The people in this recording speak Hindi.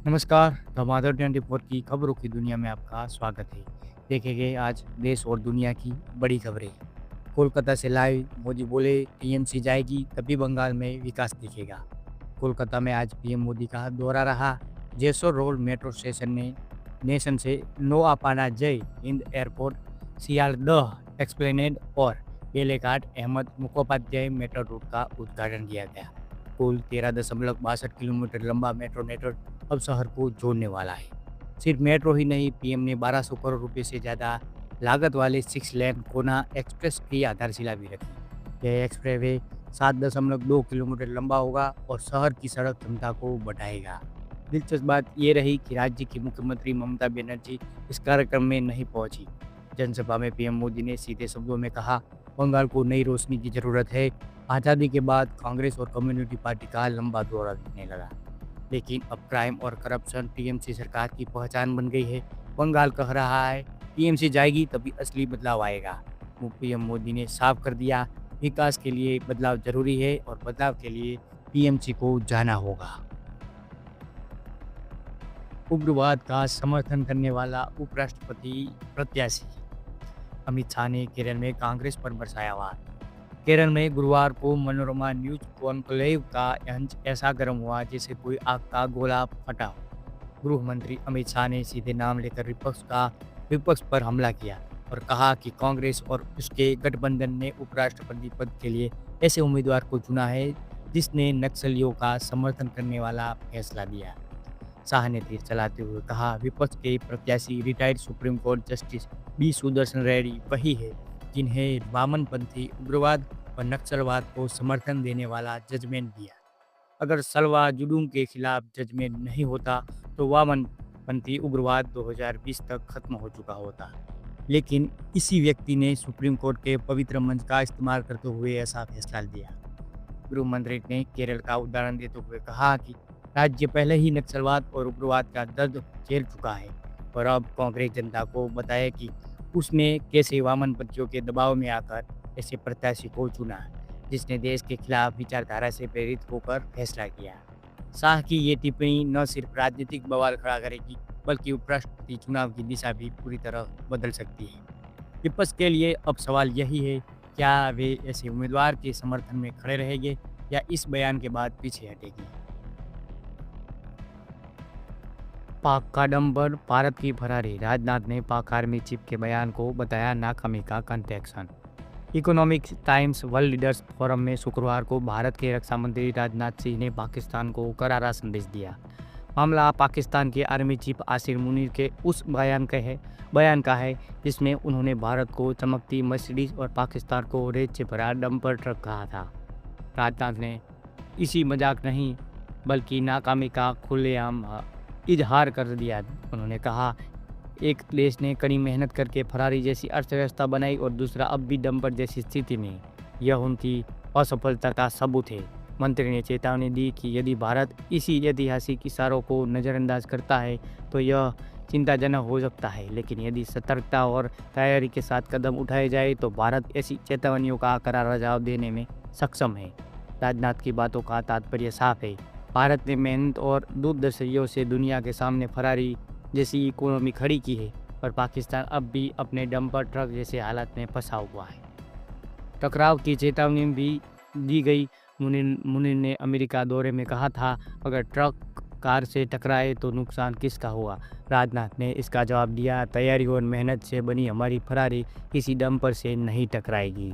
नमस्कार, धमाधम 24 की खबरों की दुनिया में आपका स्वागत है। देखेंगे आज देश और दुनिया की बड़ी खबरें। कोलकाता से लाइव मोदी बोले टीएमसी जाएगी तभी बंगाल में विकास दिखेगा। कोलकाता में आज पीएम मोदी का दौरा रहा। जेसोर रोड मेट्रो स्टेशन ने नेशन से नो अपाना जय हिंद एयरपोर्ट, सियालदह एक्सप्लेनेड और बेलेघाट अहमद मुखोपाध्याय मेट्रो रूट का उद्घाटन किया गया। कुल 13.62 किलोमीटर लंबा मेट्रो नेटवर्क अब शहर को जोड़ने वाला है। सिर्फ मेट्रो ही नहीं, पीएम ने 1200 करोड़ रुपए से ज़्यादा लागत वाले 6 लेन कोना एक्सप्रेस की आधारशिला भी रखी। यह एक्सप्रेसवे 7.2 किलोमीटर लंबा होगा और शहर की सड़क क्षमता को बढ़ाएगा। दिलचस्प बात ये रही कि राज्य की मुख्यमंत्री ममता बनर्जी इस कार्यक्रम में नहीं पहुंची। जनसभा में पीएम मोदी ने सीधे शब्दों में कहा, बंगाल को नई रोशनी की जरूरत है। आज़ादी के बाद कांग्रेस और कम्युनिटी पार्टी का लंबा दौरा दिखने लगा, लेकिन अब क्राइम और करप्शन टीएमसी सरकार की पहचान बन गई है। बंगाल कह रहा है टीएमसी जाएगी तभी असली बदलाव आएगा। पीएम मोदी ने साफ कर दिया, विकास के लिए बदलाव जरूरी है और बदलाव के लिए टीएमसी को जाना होगा। उग्रवाद का समर्थन करने वाला उपराष्ट्रपति प्रत्याशी अमित शाह ने केरल में कांग्रेस पर बरसाया वार। केरल में गुरुवार को मनोरमा न्यूज कॉन्क्लेव का मंच ऐसा गर्म हुआ जैसे कोई आग का गोला फटा हो। गृह मंत्री अमित शाह ने सीधे नाम लेकर विपक्ष पर हमला किया और कहा कि कांग्रेस और उसके गठबंधन ने उपराष्ट्रपति पद के लिए ऐसे उम्मीदवार को चुना है जिसने नक्सलियों का समर्थन करने वाला फैसला दिया। शाह ने तीर चलाते हुए कहा, विपक्ष के प्रत्याशी retired supreme court justice B Sudarshan Reddy वही है जिन्हें वामनपंथी उग्रवाद और नक्सलवाद को समर्थन देने वाला जजमेंट दिया। अगर सलवा जुडूम के खिलाफ जजमेंट नहीं होता तो वामनपंथी उग्रवाद 2020 तक खत्म हो चुका होता, लेकिन इसी व्यक्ति ने सुप्रीम कोर्ट के पवित्र मंच का इस्तेमाल करते हुए ऐसा फैसला लिया। गृह मंत्री ने केरल का उदाहरण देते हुए कहा कि राज्य पहले ही नक्सलवाद और उग्रवाद का दर्द झेल चुका है और अब कांग्रेस जनता को बताए कि उसने कैसे वामनपंथियों के दबाव में आकर ऐसे प्रत्याशी को चुना जिसने देश के खिलाफ विचारधारा से प्रेरित होकर फैसला किया। शाह की ये टिप्पणी न सिर्फ राजनीतिक बवाल खड़ा करेगी बल्कि उपराष्ट्रपति चुनाव की दिशा भी पूरी तरह बदल सकती है। विपक्ष के लिए अब सवाल यही है, क्या वे ऐसे उम्मीदवार के समर्थन में खड़े रहेंगे या इस बयान के बाद पीछे हटेंगे। पाक का डंपर, भारत की फरारी। राजनाथ ने पाक आर्मी चीफ के बयान को बताया नाकामी का connection. Economic Times World Leaders Forum में शुक्रवार को भारत के रक्षा मंत्री राजनाथ सिंह ने पाकिस्तान को करारा संदेश दिया। मामला पाकिस्तान के आर्मी चीफ आसिर मुनीर के उस बयान का है जिसमें उन्होंने भारत को चमकती मर्सिडीज और पाकिस्तान को रेत से भरा डंपर ट्रक कहा था। राजनाथ ने इसी मजाक नहीं बल्कि नाकामी का खुलेआम इजहार कर दिया। उन्होंने कहा, एक देश ने कड़ी मेहनत करके फरारी जैसी अर्थव्यवस्था बनाई और दूसरा अब भी डंपर जैसी स्थिति में। यह उनकी असफलता का सबूत है। मंत्री ने चेतावनी दी कि यदि भारत इसी ऐतिहासिक इशारों को नज़रअंदाज करता है तो यह चिंताजनक हो सकता है, लेकिन यदि सतर्कता और तैयारी के साथ कदम उठाए जाए तो भारत ऐसी चेतावनियों का करारा जवाब देने में सक्षम है। राजनाथ की बातों का तात्पर्य साफ है। भारत ने मेहनत और दूरदर्शियों से दुनिया के सामने फरारी जैसी इकोनॉमी खड़ी की है, पर पाकिस्तान अब भी अपने डंपर ट्रक जैसे हालात में फंसा हुआ है। टकराव की चेतावनी भी दी गई। मुनीर ने अमेरिका दौरे में कहा था, अगर ट्रक कार से टकराए तो नुकसान किसका हुआ। राजनाथ ने इसका जवाब दिया, तैयारी और मेहनत से बनी हमारी फरारी किसी डंपर से नहीं टकराएगी।